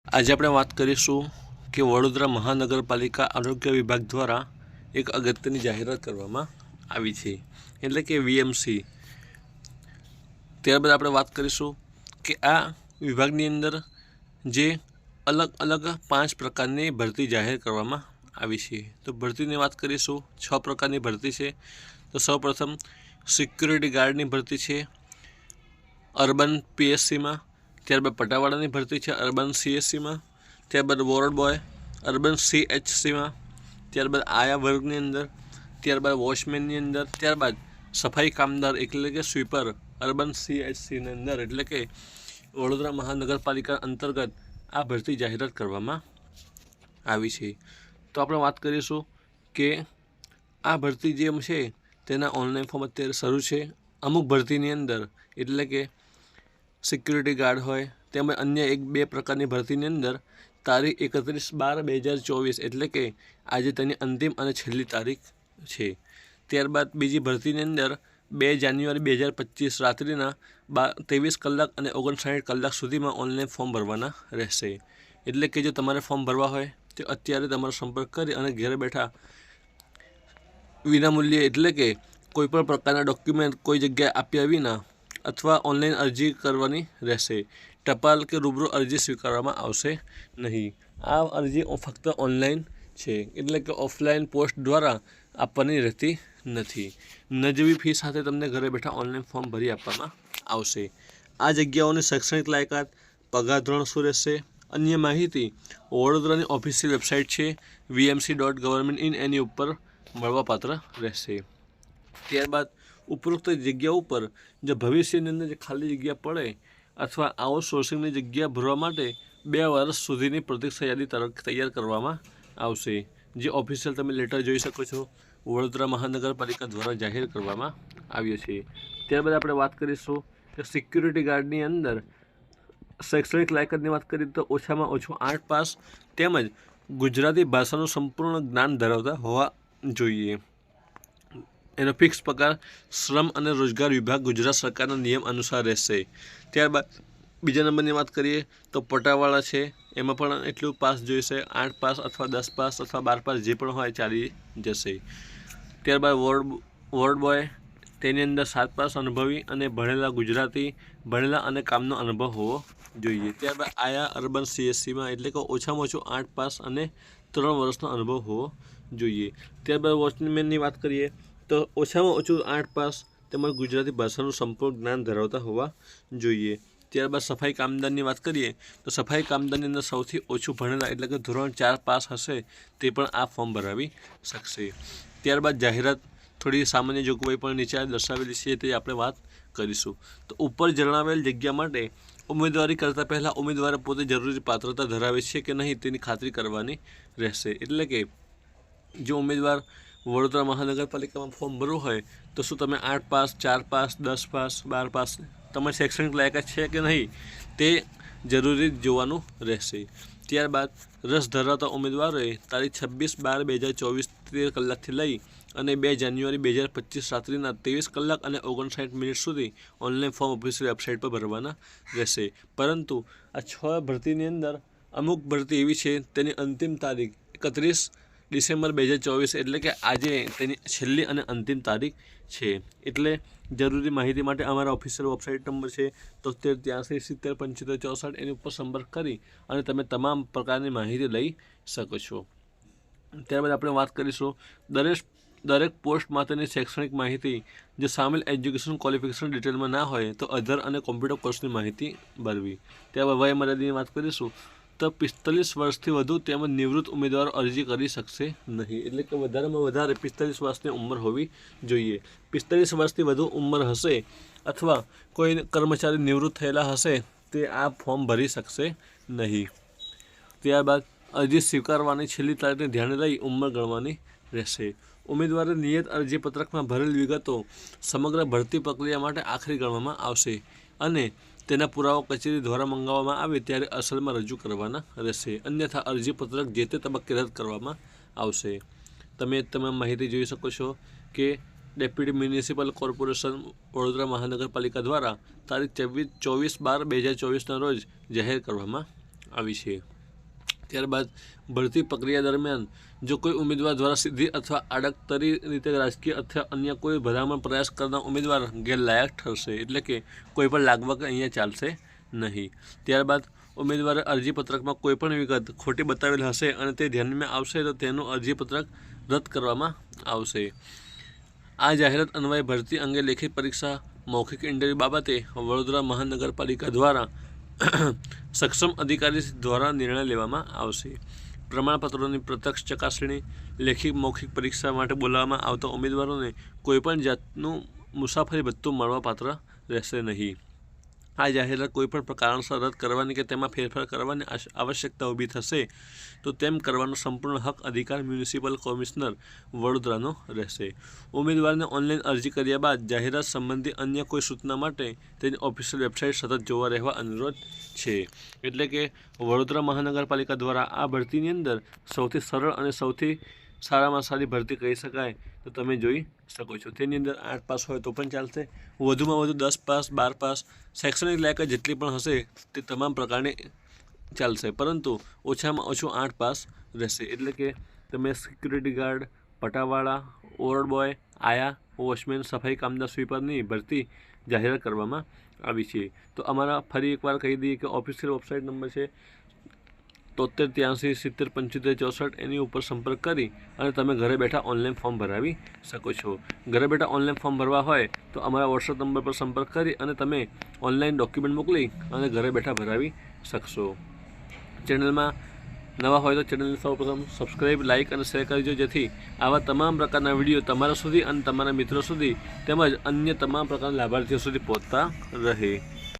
આજે આપણે વાત કરીશું કે વડોદરા મહાનગરપાલિકા આરોગ્ય વિભાગ દ્વારા એક અગત્યની જાહેરાત કરવામાં આવી છે, એટલે કે વીએમસી. ત્યારબાદ આપણે વાત કરીશું કે આ વિભાગની અંદર જે અલગ અલગ 5 પ્રકારની ભરતી જાહેર કરવામાં આવી છે. તો ભરતીની વાત કરીશું, 6 પ્રકારની ભરતી છે. તો સૌપ્રથમ સિક્યુરિટી ગાર્ડની ભરતી છે અર્બન પીએસસીમાં. ત્યારબાદ પટાવાળાની ભરતી છે અર્બન સીએસસીમાં. ત્યારબાદ વોર્ડ બોય અર્બન સીએચસીમાં. ત્યારબાદ આયા વર્ગની અંદર. ત્યારબાદ વોચમેનની અંદર. ત્યારબાદ સફાઈ કામદાર એટલે કે સ્વીપર અર્બન સીએચસીની અંદર, એટલે કે વડોદરા મહાનગરપાલિકા અંતર્ગત આ ભરતી જાહેરાત કરવામાં આવી છે. તો આપણે વાત કરીશું કે આ ભરતી જે છે તેના ઓનલાઈન ફોર્મ અત્યારે શરૂ છે. અમુક ભરતીની અંદર એટલે કે સિક્યુરિટી ગાર્ડ હોય તેમજ અન્ય 1-2 પ્રકારની ભરતીની અંદર તારીખ 31/12/2024 એટલે કે આજે તેની અંતિમ અને છેલ્લી તારીખ છે. ત્યારબાદ બીજી ભરતીની અંદર 2 જાન્યુઆરી 2025 રાત્રિના 23 કલાક અને 59 કલાક સુધીમાં ઓનલાઈન ફોર્મ ભરવાના રહેશે. એટલે કે જો તમારે ફોર્મ ભરવા હોય તો અત્યારે તમારો સંપર્ક કરી અને ઘરે બેઠા વિનામૂલ્યે એટલે કે કોઈપણ પ્રકારના ડોક્યુમેન્ટ કોઈ જગ્યાએ આપ્યા વિના અથવા ઓનલાઈન અરજી કરવાની રહેશે. ટપાલ કે રૂબરૂ અરજી સ્વીકારવામાં આવશે નહીં. આ અરજી ફક્ત ઓનલાઈન છે, એટલે કે ઓફલાઈન પોસ્ટ દ્વારા આપવાની રહેતી નથી. નજીવી ફી સાથે તમને ઘરે બેઠા ઓનલાઈન ફોર્મ ભરી આપવામાં આવશે. આ જગ્યાઓની શૈક્ષણિક લાયકાત, પગાર ધોરણ શું રહેશે, અન્ય માહિતી વડોદરાની ઓફિશિયલ વેબસાઇટ છે vmc.government.in એની ઉપર મળવાપાત્ર રહેશે. ત્યારબાદ ઉપરોક્ત જગ્યા ઉપર જો ભવિષ્યની અંદર જે ખાલી જગ્યા પડે અથવા આઉટસોર્સિંગની જગ્યા ભરવા માટે 2 વર્ષ સુધીની પ્રતીક્ષા યાદી તૈયાર કરવામાં આવશે. જે ઓફિશિયલ તમે લેટર જોઈ શકો છો, વડોદરા મહાનગરપાલિકા દ્વારા જાહેર કરવામાં આવ્યો છે. ત્યારબાદ આપણે વાત કરીશું કે સિક્યુરિટી ગાર્ડની અંદર શૈક્ષણિક લાયકાતની વાત કરીએ તો ઓછામાં ઓછું 8 પાસ તેમજ ગુજરાતી ભાષાનું સંપૂર્ણ જ્ઞાન ધરાવતા હોવા જોઈએ. એનો ફિક્સ પગાર શ્રમ અને રોજગાર વિભાગ ગુજરાત સરકારના નિયમ અનુસાર રહેશે. ત્યારબાદ બીજા નંબરની વાત કરીએ તો પટાવાળા છે, એમાં પણ એટલું પાસ જોઈશે, 8 પાસ અથવા 10 પાસ અથવા 12 પાસ જે પણ હોય ચાલી જશે. ત્યારબાદ વોર્ડ બોય, તેની અંદર 7 પાસ અનુભવી અને ભણેલા ગુજરાતી, ભણેલા અને કામનો અનુભવ હોવો જોઈએ. ત્યારબાદ આયા અર્બન સીએસસીમાં એટલે કે ઓછામાં ઓછું 8 પાસ અને 3 વર્ષનો અનુભવ હોવો જોઈએ. ત્યારબાદ વોચમેનની વાત કરીએ તો ઓછામાં ઓછું 8 પાસ તેમજ ગુજરાતી ભાષાનું સંપૂર્ણ જ્ઞાન ધરાવતા હોવા જોઈએ. ત્યારબાદ સફાઈ કામદારની વાત કરીએ તો સફાઈ કામદારની અંદર સૌથી ઓછું ભણેલા એટલે કે ધોરણ 4 પાસ હશે તે પણ આ ફોર્મ ભરાવી શકશે. ત્યારબાદ જાહેરાત થોડી સામાન્ય જોગવાઈ પણ નીચે દર્શાવેલી છે તે આપણે વાત કરીશું. તો ઉપર જણાવેલ જગ્યા માટે ઉમેદવારી કરતાં પહેલાં ઉમેદવારે પોતે જરૂરી પાત્રતા ધરાવે છે કે નહીં તેની ખાતરી કરવાની રહેશે. એટલે કે જો ઉમેદવાર વડોદરા મહાનગરપાલિકામાં ફોર્મ ભરવું હોય તો શું તમે 8 પાસ, 4 પાસ, 10 પાસ, 12 પાસ તમારી શૈક્ષણિક લાયકાત છે કે નહીં તે જરૂરી જોવાનું રહેશે. ત્યારબાદ રસ ધરાવતા ઉમેદવારોએ તારીખ 26/12/2024 13 કલાકથી લઈ અને 2 જાન્યુઆરી 2025 રાત્રિના 23 કલાક અને 59 મિનિટ સુધી ઓનલાઈન ફોર્મ ઓફિશિયલ વેબસાઇટ પર ભરવાના રહેશે. પરંતુ આ 6 ભરતીની અંદર અમુક ભરતી એવી છે તેની અંતિમ તારીખ 31 ડિસેમ્બર 2024 એટલે કે આજે તેની છેલ્લી અને અંતિમ તારીખ છે. એટલે જરૂરી માહિતી માટે અમારા ઓફિશિયલ વેબસાઇટ નંબર છે 7383707564 એની ઉપર સંપર્ક કરી અને તમે તમામ પ્રકારની માહિતી લઈ શકો છો. ત્યારબાદ આપણે વાત કરીશું દરેક પોસ્ટ માટેની શૈક્ષણિક માહિતી જો સામેલ એજ્યુકેશન ક્વોલિફિકેશન ડિટેલમાં ના હોય તો અધર અને કોમ્પ્યુટર કોર્સની માહિતી ભરવી. ત્યારબાદ વય મર્યાદાની વાત કરીશું તો 45 વર્ષથી વધુ તેમજ નિવૃત્ત ઉમેદવારો અરજી કરી શકશે નહીં. એટલે કે વધારેમાં વધારે 45 વર્ષની ઉંમર હોવી જોઈએ. 45 વર્ષથી વધુ ઉંમર હશે અથવા કોઈ કર્મચારી નિવૃત્ત થયેલા હશે તે આ ફોર્મ ભરી શકશે નહીં. ત્યારબાદ અરજી સ્વીકારવાની છેલ્લી તારીખને ધ્યાને લઈ ઉંમર ગણવાની રહેશે. ઉમેદવારે નિયત અરજીપત્રકમાં ભરેલ વિગતો સમગ્ર ભરતી પ્રક્રિયા માટે આખરી ગણવામાં આવશે અને તેના પુરાવા કચેરી દ્વારા મંગાવવામાં આવે ત્યારે અસલમાં રજૂ કરવાના રહેશે. અન્યથા અરજીપત્રક જે તે તબક્કે રદ કરવામાં આવશે. તમે તમામ માહિતી જોઈ શકો છો કે ડેપ્યુટી મ્યુનિસિપલ કોર્પોરેશન વડોદરા મહાનગરપાલિકા દ્વારા તારીખ 24/12/2024 રોજ જાહેર કરવામાં આવી છે. ત્યારબાદ ભરતી પ્રક્રિયા દરમિયાન જો કોઈ ઉમેદવાર દ્વારા સીધી અથવા આડકતરી રીતે રાજકીય અથવા અન્ય કોઈ ભલામણ પ્રયાસ કરનાર ઉમેદવાર ગેરલાયક ઠરશે, એટલે કે કોઈ પણ લાગવગ અહીંયા ચાલશે નહીં. ત્યારબાદ ઉમેદવારે અરજીપત્રકમાં કોઈપણ વિગત ખોટી બતાવેલ હશે અને તે ધ્યાનમાં આવશે તો તેનું અરજીપત્રક રદ કરવામાં આવશે. આ જાહેરાત અન્વયે ભરતી અંગે લેખિત પરીક્ષા મૌખિક ઇન્ટરવ્યૂ બાબતે વડોદરા મહાનગરપાલિકા દ્વારા સક્ષમ અધિકારી દ્વારા નિર્ણય લેવામાં આવશે. પ્રમાણપત્રોની પ્રત્યક્ષ ચકાસણી લેખિત મૌખિક પરીક્ષા માટે બોલાવવામાં આવતા ઉમેદવારોને કોઈપણ જાતનું મુસાફરી ભથ્થું મળવાપાત્ર રહેશે નહીં. આ જાહેરાત કોઈપણ કારણસર રદ કરવાની કે તેમાં ફેરફાર કરવાની આવશ્યકતા ઊભી થશે તો તેમ કરવાનો સંપૂર્ણ હક અધિકાર મ્યુનિસિપલ કમિશનર વડોદરાનો રહેશે. ઉમેદવારને ઓનલાઈન અરજી કર્યા બાદ જાહેરાત સંબંધી અન્ય કોઈ સૂચના માટે તેની ઓફિશિયલ વેબસાઇટ સતત જોવા રહેવા અનુરોધ છે. એટલે કે વડોદરા મહાનગરપાલિકા દ્વારા આ ભરતીની અંદર સૌથી સરળ અને સૌથી સારામાં સારી ભરતી કહી શકાય તો તમે જોઈ શકો છો. તેની અંદર 8 પાસ હોય તો પણ ચાલશે, વધુમાં વધુ 10 પાસ, 12 પાસ, શૈક્ષણિક લાયકાત જેટલી પણ હશે તે તમામ પ્રકારની ચાલશે, પરંતુ ઓછામાં ઓછું 8 પાસ રહેશે. એટલે કે તમે સિક્યુરિટી ગાર્ડ, પટાવાળા, ઓવર બોય, આયા, વોચમેન, સફાઈ કામદાર, સ્વીપરની ભરતી જાહેરાત કરવામાં આવી છે. તો અમારા ફરી એકવાર કહી દઈએ કે ઓફિશિયલ વેબસાઇટ નંબર છે 7383707564, એની ઉપર સંપર્ક કરી અને તમે ઘરે બેઠા ઓનલાઈન ફોર્મ ભરાવી શકો છો. ઘરે બેઠા ઓનલાઈન ફોર્મ ભરવા હોય તો અમારા વોટ્સઅપ નંબર પર સંપર્ક કરી અને તમે ઓનલાઈન ડોક્યુમેન્ટ મોકલી અને ઘરે બેઠા ભરાવી શકશો. ચેનલમાં નવા હોય તો ચેનલને સૌપ્રથમ સબસ્ક્રાઈબ, લાઇક અને શેર કરજો, જેથી આવા તમામ પ્રકારના વિડીયો તમારા સુધી અને તમારા મિત્રો સુધી તેમજ અન્ય તમામ પ્રકારના લાભાર્થીઓ સુધી પહોંચતા રહે.